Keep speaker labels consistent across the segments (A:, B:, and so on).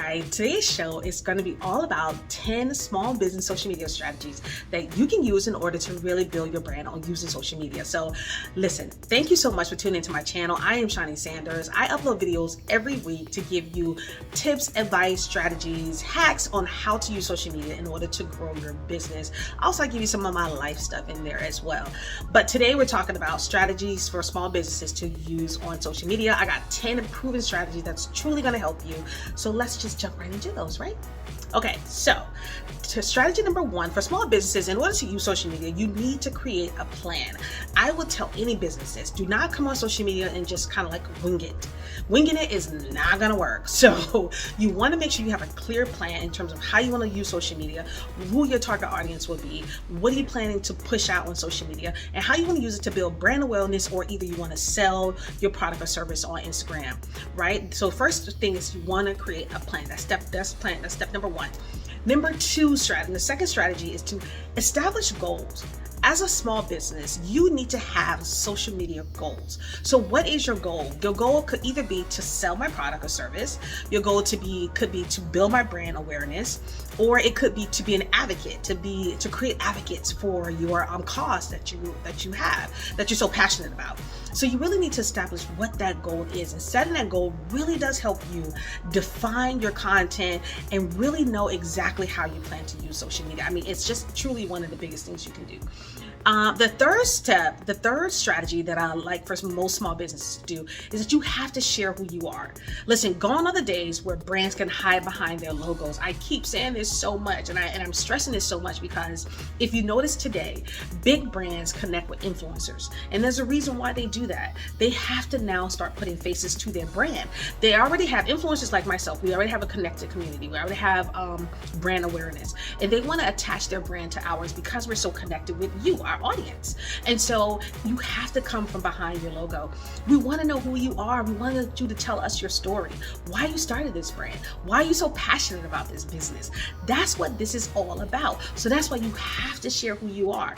A: right, today's show is going to be all about 10 small business social media strategies that you can use in order to really build your brand on using social media. So listen, thank you so much for tuning into my channel. I am Shani Sanders. I upload videos every week to give you tips, advice, strategies, hacks on how to use social media in order to grow your business. Also, I give you some of my life stuff in there as well. But today we're talking about strategies for small businesses to use on social media. I got 10 proven strategies that's truly going to help you. So let's just jump right into those, right? Okay, so strategy number one for small businesses, in order to use social media, you need to create a plan. I would tell any businesses, do not come on social media and just kind of like wing it. Winging it is not gonna work. So you want to make sure you have a clear plan in terms of how you want to use social media, who your target audience will be, what are you planning to push out on social media, and how you want to use it to build brand awareness, or either you want to sell your product or service on Instagram, right? So first thing is you want to create a plan. That's step number one. Number two strategy, the second strategy is to establish goals. As a small business, you need to have social media goals. So what is your goal? Your goal could either be to sell my product or service. Your goal could be to build my brand awareness, or it could be to be an advocate, to create advocates for your cause that you have, that you're so passionate about. So you really need to establish what that goal is, and setting that goal really does help you define your content and really know exactly how you plan to use social media. I mean, it's just truly one of the biggest things you can do. The third strategy that I like for most small businesses to do is that you have to share who you are. Listen, gone are the days where brands can hide behind their logos. I keep saying this so much, and I'm stressing this so much because if you notice today, big brands connect with influencers, and there's a reason why they do that. They have to now start putting faces to their brand. They already have influencers like myself. We already have a connected community. We already have brand awareness, and they want to attach their brand to ours because we're so connected with you, our audience. And so you have to come from behind your logo. We want to know who you are. We want you to tell us your story, why you started this brand, why are you so passionate about this business. That's what this is all about. So that's why you have to share who you are.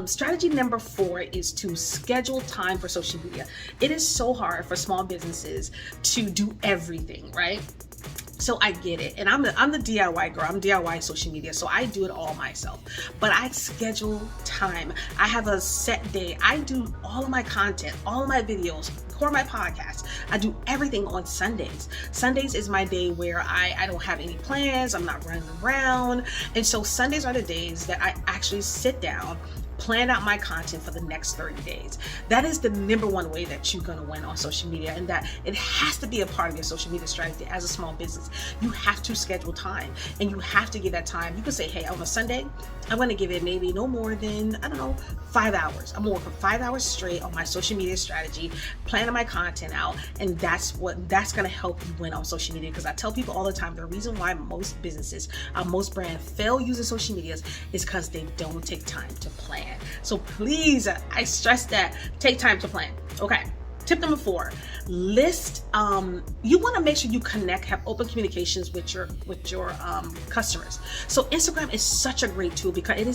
A: Strategy number 4 is to schedule time for social media. It is so hard for small businesses to do everything, right? So I get it. And I'm the DIY girl. I'm DIY social media. So I do it all myself. But I schedule time. I have a set day. I do all of my content, all of my videos, record my podcast. I do everything on Sundays. Sundays is my day where I don't have any plans. I'm not running around. And so Sundays are the days that I actually sit down, plan out my content for the next 30 days. That is the number one way that you're gonna win on social media, and that it has to be a part of your social media strategy as a small business. You have to schedule time, and you have to give that time. You can say, hey, on a Sunday, I'm gonna give it maybe no more than, 5 hours. I'm gonna work for 5 hours straight on my social media strategy, planning my content out, and that's gonna help you win on social media. Because I tell people all the time, the reason why most businesses, most brands fail using social medias is because they don't take time to plan. So please, I stress that, take time to plan. Okay. Tip number 4, list, you want to make sure you have open communications with your customers. So Instagram is such a great tool because it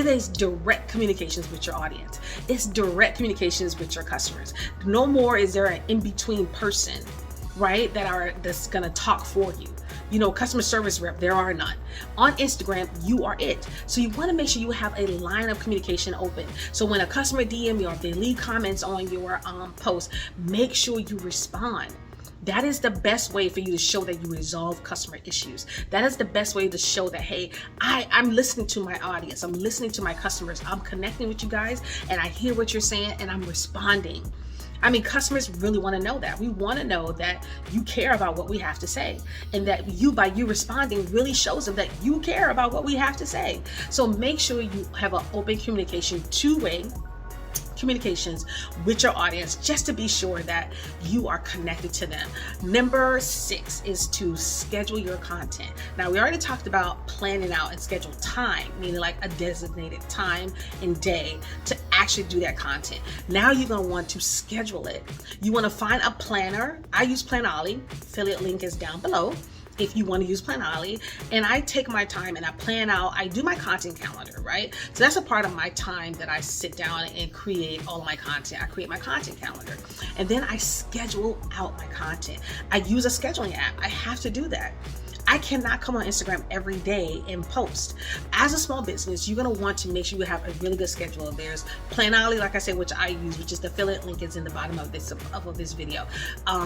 A: is direct communications with your audience. It's direct communications with your customers. No more is there an in-between person, right, that's gonna talk for you. Customer service rep, there are none. On Instagram, you are it. So you want to make sure you have a line of communication open. So when a customer DM you or if they leave comments on your post, make sure you respond. That is the best way for you to show that you resolve customer issues. That is the best way to show that, hey, I'm listening to my audience. I'm listening to my customers. I'm connecting with you guys, and I hear what you're saying, and I'm responding. I mean, customers really want to know that. We want to know that you care about what we have to say, and that by you responding really shows them that you care about what we have to say. So make sure you have an open communication, two-way communications with your audience, just to be sure that you are connected to them. Number 6 is to schedule your content. Now, we already talked about planning out and schedule time, meaning like a designated time and day to actually do that content. Now you're going to want to schedule it. You want to find a planner. I use Planolly. Affiliate link is down below. if you want to use Planoly, and I take my time and I plan out, I do my content calendar, right? So that's a part of my time that I sit down and create all of my content. I create my content calendar, and then I schedule out my content. I use a scheduling app. I have to do that. I cannot come on Instagram every day and post. As a small business, you're going to want to make sure you have a really good schedule. There's Planoly, like I said, which I use, which is the affiliate link is in the bottom of this video.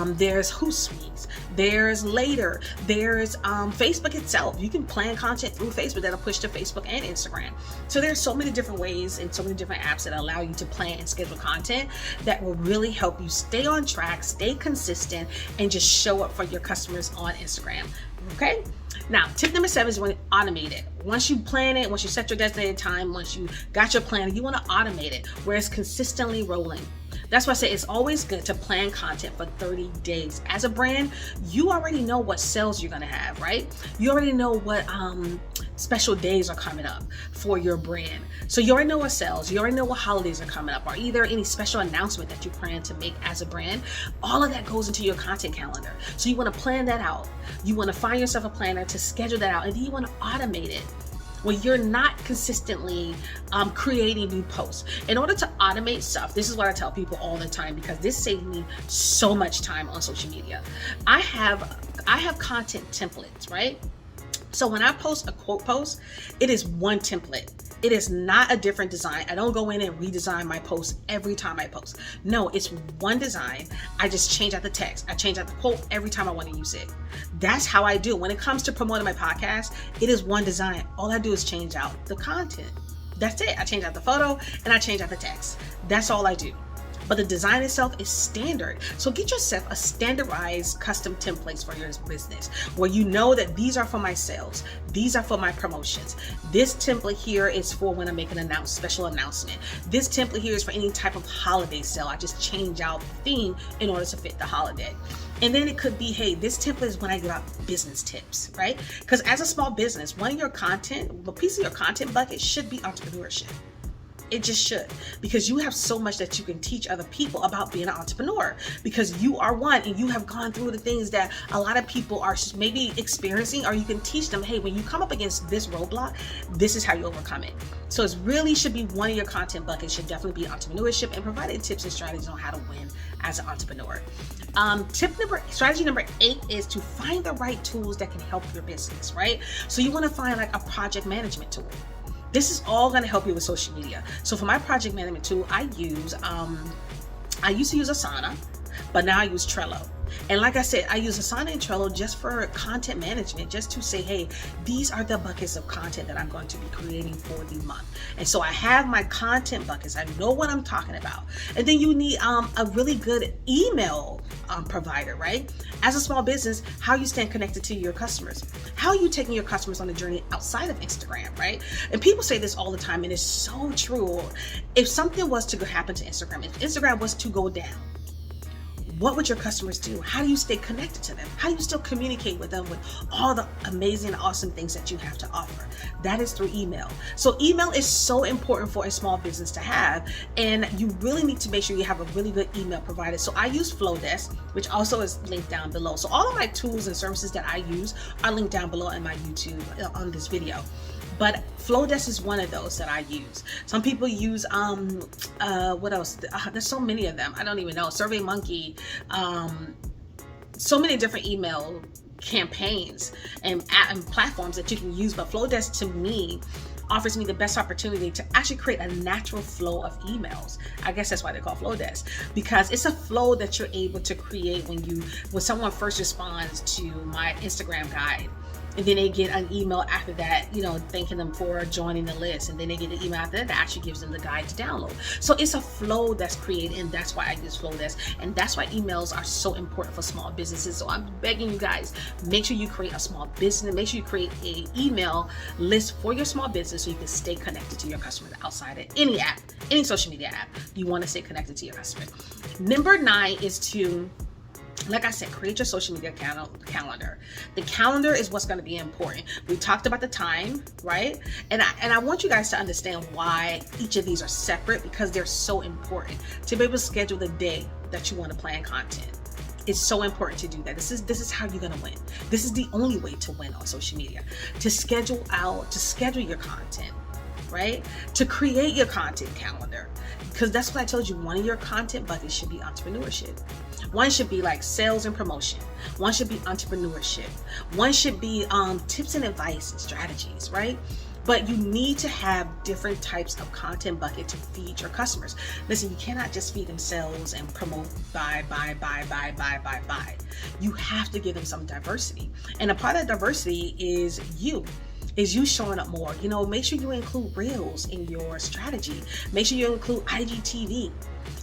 A: There's Hootsuite, there's Later, there's Facebook itself. You can plan content through Facebook that'll push to Facebook and Instagram. So there's so many different ways and so many different apps that allow you to plan and schedule content that will really help you stay on track, stay consistent, and just show up for your customers on Instagram. Okay, now tip number 7 is you want to automate it. Once you plan it, once you set your designated time, once you got your plan, you want to automate it where it's consistently rolling. That's why I say it's always good to plan content for 30 days. As a brand, you already know what sales you're going to have, right? You already know what special days are coming up for your brand. So you already know what sales, you already know what holidays are coming up, or either any special announcement that you plan to make as a brand. All of that goes into your content calendar. So you want to plan that out. You want to find yourself a planner to schedule that out, and then you want to automate it. Well, you're not consistently creating new posts. In order to automate stuff, this is what I tell people all the time, because this saves me so much time on social media. I have content templates, right? So when I post a quote post, it is one template. It is not a different design. I don't go in and redesign my post every time I post. No, it's one design. I just change out the text. I change out the quote every time I want to use it. That's how I do. When it comes to promoting my podcast, it is one design. All I do is change out the content. That's it. I change out the photo and I change out the text. That's all I do. But the design itself is standard. So get yourself a standardized custom templates for your business where you know that these are for my sales. These are for my promotions. This template here is for when I make an special announcement. This template here is for any type of holiday sale. I just change out the theme in order to fit the holiday. And then it could be, hey, this template is when I give out business tips, right? Because as a small business, one of your content, a piece of your content bucket should be entrepreneurship. It just should, because you have so much that you can teach other people about being an entrepreneur, because you are one and you have gone through the things that a lot of people are maybe experiencing, or you can teach them, hey, when you come up against this roadblock, this is how you overcome it. So it really should be one of your content buckets should definitely be entrepreneurship and providing tips and strategies on how to win as an entrepreneur. Strategy number 8 is to find the right tools that can help your business, right? So you want to find like a project management tool. This is all going to help you with social media. So for my project management tool, I used to use Asana, but now I use Trello. And like I said, I use Asana and Trello just for content management, just to say, hey, these are the buckets of content that I'm going to be creating for the month. And so I have my content buckets. I know what I'm talking about. And then you need a really good email provider, right? As a small business, how are you staying connected to your customers? How are you taking your customers on a journey outside of Instagram, right? And people say this all the time, and it's so true. If something was to happen to Instagram, if Instagram was to go down, what would your customers do? How do you stay connected to them? How do you still communicate with them with all the amazing, awesome things that you have to offer? That is through email. So email is so important for a small business to have, and you really need to make sure you have a really good email provider. So I use Flowdesk, which also is linked down below. So all of my tools and services that I use are linked down below in my YouTube on this video. But Flowdesk is one of those that I use. Some people use, what else? There's so many of them. I don't even know. SurveyMonkey, so many different email campaigns and platforms that you can use. But Flowdesk to me offers me the best opportunity to actually create a natural flow of emails. I guess that's why they call Flowdesk, because it's a flow that you're able to create when someone first responds to my Instagram guide. And then they get an email after that, thanking them for joining the list. And then they get an email after that actually gives them the guide to download. So it's a flow that's created, and that's why I use Flowdesk. And that's why emails are so important for small businesses. So I'm begging you guys, make sure you create a small business. Make sure you create an email list for your small business so you can stay connected to your customers outside of any app, any social media app. You want to stay connected to your customers. Number 9 is to, like I said, create your social media calendar. The calendar is what's going to be important. We talked about the time, right? And I want you guys to understand why each of these are separate, because they're so important to be able to schedule the day that you want to plan content. It's so important to do that. This is how you're gonna win. This is the only way to win on social media. To schedule your content, right? To create your content calendar. Because that's what I told you, one of your content buckets should be entrepreneurship. One should be like sales and promotion. One should be entrepreneurship. One should be tips and advice and strategies, right? But you need to have different types of content bucket to feed your customers. Listen, you cannot just feed them sales and promote buy. You have to give them some diversity. And a part of that diversity is you showing up more. You know, make sure you include reels in your strategy. Make sure you include IGTV.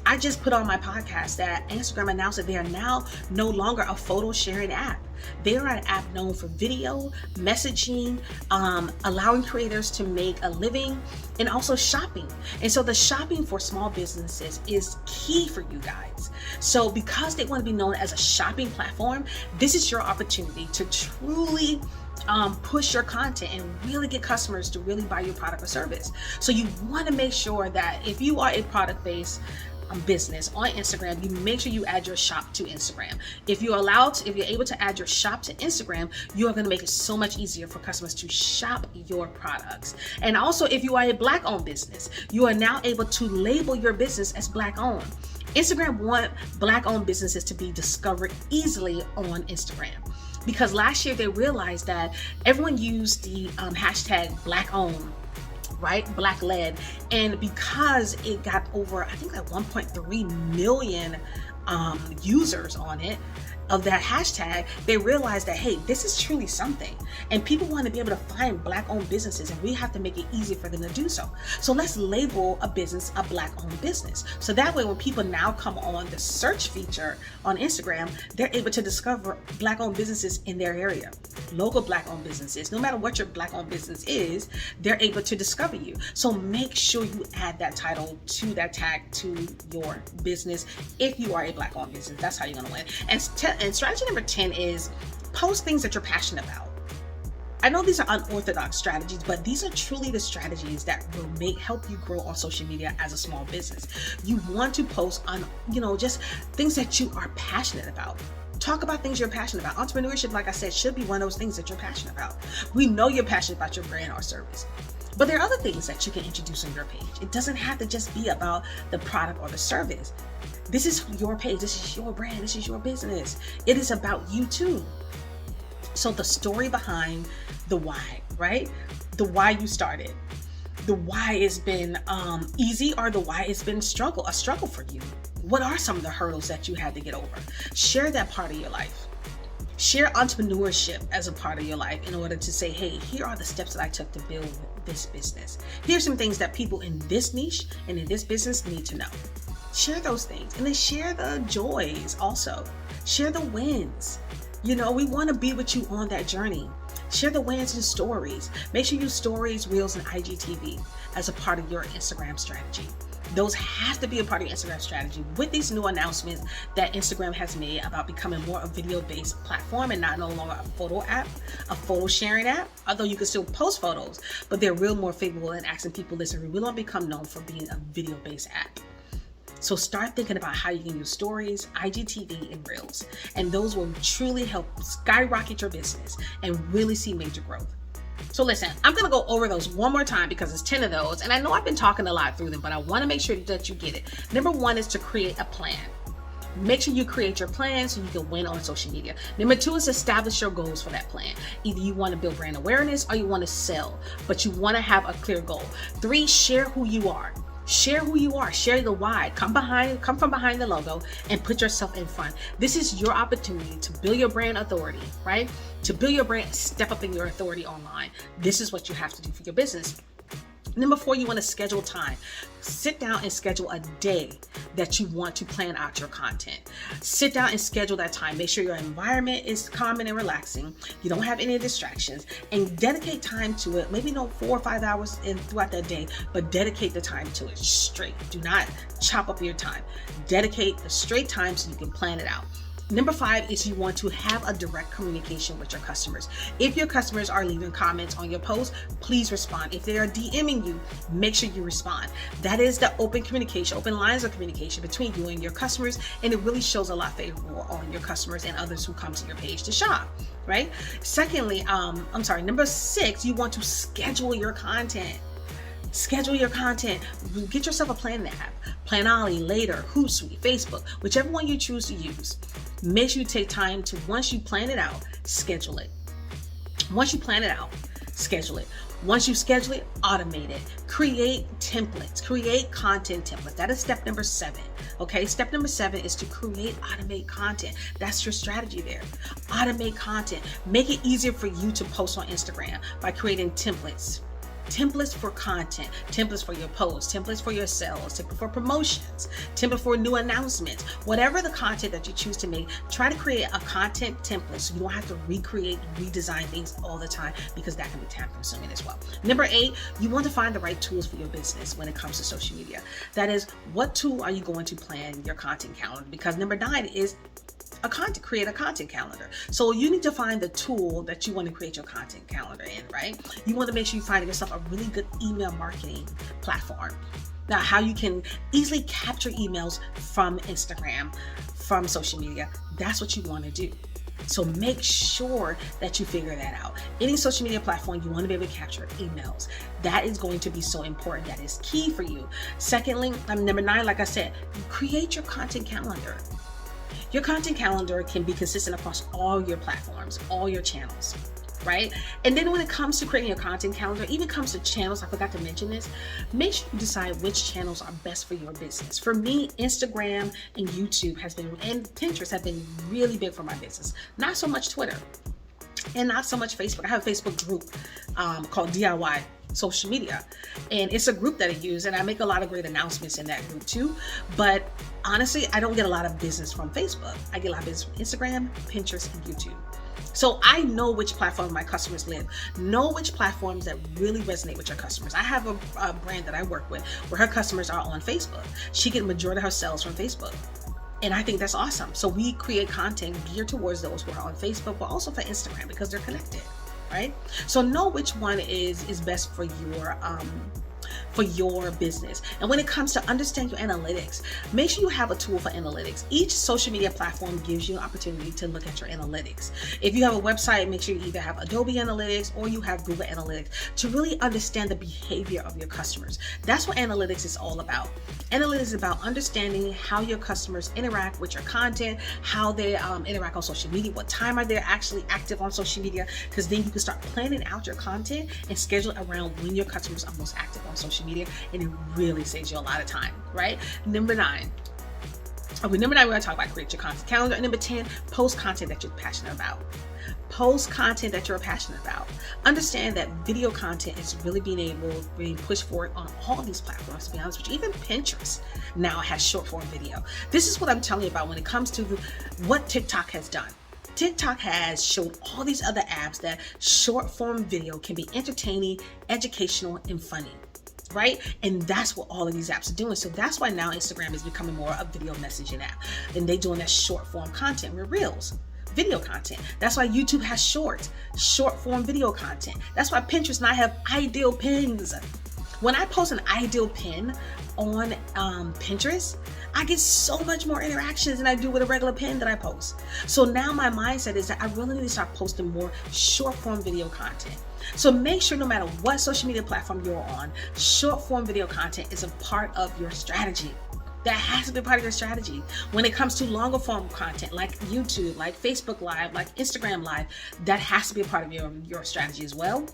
A: I just put on my podcast that Instagram announced that they are now no longer a photo sharing app. They are an app known for video, messaging, allowing creators to make a living, and also shopping. And so the shopping for small businesses is key for you guys. So because they want to be known as a shopping platform, this is your opportunity to truly push your content and really get customers to really buy your product or service. So you want to make sure that if you are a product-based business on Instagram, you make sure you add your shop to Instagram. If you're able to add your shop to Instagram, you are going to make it so much easier for customers to shop your products. And also, if you are a Black-owned business, you are now able to label your business as Black-owned. Instagram want Black-owned businesses to be discovered easily on Instagram. Because last year they realized that everyone used the hashtag Black-owned, right? Black led. And because it got over, I think like 1.3 million users on it, of that hashtag, they realized that, hey, this is truly something. And people want to be able to find Black-owned businesses, and we have to make it easy for them to do so. So let's label a business a Black-owned business. So that way, when people now come on the search feature on Instagram, they're able to discover Black-owned businesses in their area. Local Black-owned businesses, no matter what your Black-owned business is, they're able to discover you. So make sure you add that title to that tag to your business if you are a Black-owned business. That's how you're going to win. And strategy number 10 is post things that you're passionate about. I know these are unorthodox strategies, but these are truly the strategies that will help you grow on social media as a small business. You want to post on, just things that you are passionate about. Talk about things you're passionate about. Entrepreneurship, like I said, should be one of those things that you're passionate about. We know you're passionate about your brand or service. But there are other things that you can introduce on your page. It doesn't have to just be about the product or the service. This is your page. This is your brand. This is your business. It is about you too. So the story behind the why, right? The why you started. The why has been easy, or the why has been a struggle for you. What are some of the hurdles that you had to get over? Share that part of your life. Share entrepreneurship as a part of your life in order to say, hey, here are the steps that I took to build this business. Here's some things that people in this niche and in this business need to know. Share those things, and then share the joys also. Share the wins. We want to be with you on that journey. Share the wins and stories. Make sure you use stories, reels, and IGTV as a part of your Instagram strategy. Those have to be a part of your Instagram strategy with these new announcements that Instagram has made about becoming more a video-based platform and no longer a photo app, a photo sharing app, although you can still post photos, but they're real more favorable in asking people, listen, we will not become known for being a video-based app. So start thinking about how you can use stories, IGTV, and reels. And those will truly help skyrocket your business and really see major growth. So listen, I'm going to go over those one more time because it's 10 of those. And I know I've been talking a lot through them, but I want to make sure that you get it. Number 1 is to create a plan. Make sure you create your plan so you can win on social media. Number 2 is establish your goals for that plan. Either you want to build brand awareness or you want to sell, but you want to have a clear goal. 3, share who you are. Share who you are. Share the why. Come from behind the logo and put yourself in front. This is your opportunity to build your brand authority, right? To build your brand, step up in your authority online. This is what you have to do for your business. Number 4, you want to schedule time. Sit down and schedule a day that you want to plan out your content. Sit down and schedule that time. Make sure your environment is calm and relaxing. You don't have any distractions, and dedicate time to it. Maybe 4 or 5 hours throughout that day, but dedicate the time to it straight. Do not chop up your time. Dedicate the straight time so you can plan it out. Number 5 is you want to have a direct communication with your customers. If your customers are leaving comments on your post, please respond. If they are DMing you, make sure you respond. That is the open communication, open lines of communication between you and your customers, and it really shows a lot favorable on your customers and others who come to your page to shop, right? Secondly, number 6, you want to schedule your content. Schedule your content. Get yourself a plan app. Planoly, Later, Hootsuite, Facebook, whichever one you choose to use. Make sure you take time to, once you plan it out, schedule it. Once you plan it out, schedule it. Once you schedule it, automate it. Create templates. Create content templates. That is step number 7. Okay, step number 7 is to create, automate content. That's your strategy there. Automate content. Make it easier for you to post on Instagram by creating templates. Templates for content, templates for your posts, templates for your sales, templates for promotions, template for new announcements. Whatever the content that you choose to make, try to create a content template so you don't have to recreate, redesign things all the time, because that can be time consuming as well. Number 8, you want to find the right tools for your business when it comes to social media. That is, what tool are you going to plan your content calendar? Because number 9 is create a content calendar. So you need to find the tool that you want to create your content calendar in, right? You want to make sure you find yourself a really good email marketing platform. Now, how you can easily capture emails from Instagram, from social media, that's what you want to do. So make sure that you figure that out. Any social media platform, you want to be able to capture emails. That is going to be so important. That is key for you. Secondly, number 9, like I said, create your content calendar. Your content calendar can be consistent across all your platforms, all your channels, right? And then when it comes to creating your content calendar, even comes to channels, I forgot to mention this, make sure you decide which channels are best for your business. For me, Instagram and YouTube and Pinterest have been really big for my business. Not so much Twitter and not so much Facebook. I have a Facebook group called DIY Social Media, and it's a group that I use, and I make a lot of great announcements in that group too. But honestly, I don't get a lot of business from Facebook. I get a lot of business from Instagram, Pinterest, and YouTube. So I know which platform my customers live. Know which platforms that really resonate with your customers. I have a brand that I work with where her customers are on Facebook. She gets the majority of her sales from Facebook. And I think that's awesome. So we create content geared towards those who are on Facebook, but also for Instagram, because they're connected, right? So know which one is best for your business. And when it comes to understand your analytics, make sure you have a tool for analytics. Each social media platform gives you an opportunity to look at your analytics. If you have a website, make sure you either have Adobe Analytics or you have Google Analytics to really understand the behavior of your customers. That's what analytics is all about. Analytics is about understanding how your customers interact with your content, how they interact on social media, what time are they actually active on social media, because then you can start planning out your content and schedule it around when your customers are most active on social media, and it really saves you a lot of time, right? Number 9, we're going to talk about create your content calendar. And number 10, post content that you're passionate about. Post content that you're passionate about. Understand that video content is really being pushed forward on all these platforms, to be honest with you. Even Pinterest now has short form video. This is what I'm telling you about when it comes to what TikTok has done. TikTok has showed all these other apps that short form video can be entertaining, educational, and funny. Right? And that's what all of these apps are doing. So that's why now Instagram is becoming more a video messaging app. And they're doing that short form content with Reels, video content. That's why YouTube has short form video content. That's why Pinterest and I have ideal pins. When I post an ideal pin on Pinterest, I get so much more interactions than I do with a regular pin that I post. So now my mindset is that I really need to start posting more short form video content. So make sure no matter what social media platform you're on, short form video content is a part of your strategy. That has to be part of your strategy. When it comes to longer form content like YouTube, like Facebook Live, like Instagram Live, that has to be a part of your strategy as well.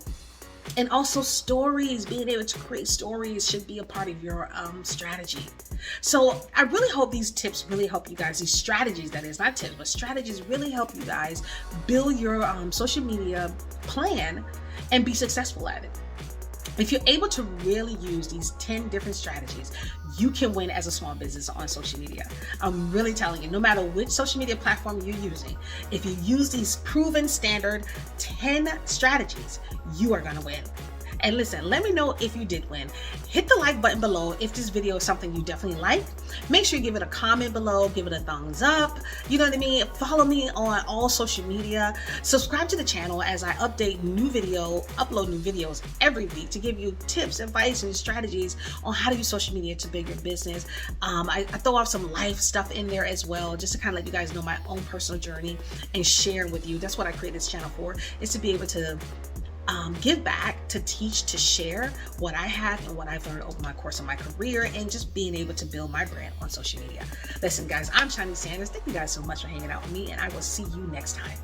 A: And also stories, being able to create stories should be a part of your strategy. So I really hope these tips really help you guys. These strategies, that is, not tips, but strategies really help you guys build your social media plan and be successful at it. If you're able to really use these 10 different strategies, you can win as a small business on social media. I'm really telling you, no matter which social media platform you're using, if you use these proven standard 10 strategies, you are going to win. And listen, let me know if you did win. Hit the like button below if this video is something you definitely like. Make sure you give it a comment below, give it a thumbs up. You know what I mean? Follow me on all social media. Subscribe to the channel as I upload new videos every week to give you tips, advice, and strategies on how to use social media to build your business. I throw off some life stuff in there as well, just to kind of let you guys know my own personal journey and share with you. That's what I created this channel for, is to be able to give back, to teach, to share what I have and what I've learned over my course of my career, and just being able to build my brand on social media. Listen, guys, I'm Shani Sanders. Thank you guys so much for hanging out with me, and I will see you next time.